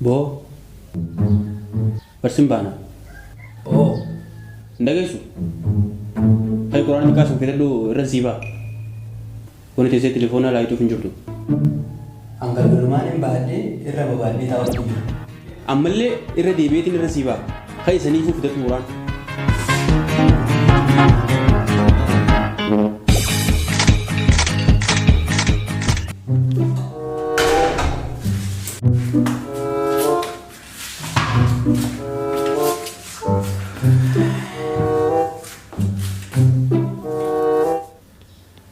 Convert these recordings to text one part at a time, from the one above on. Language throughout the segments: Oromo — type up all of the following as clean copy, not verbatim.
Bo, persimbana. Oh, Ndagesu. Hay Quran ka sun fitadu rasiba. Wani tese telefona la itu finjurtu. anggal berumahan yang bahannya irra bahannya tahu tuh. Amalle irra debetin rasiba. Hay sani fu fitatu Quran.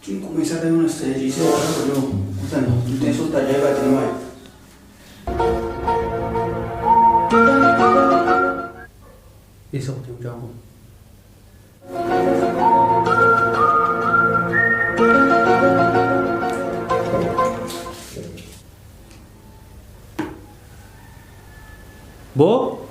Come sarà una stage, se no, non ti sotto già va di mai. Isso é o jogo. Bo,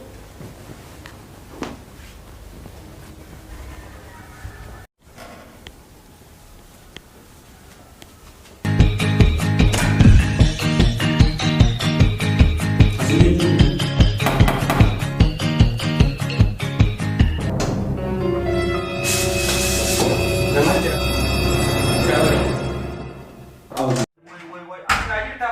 Woi, apa lagi kita?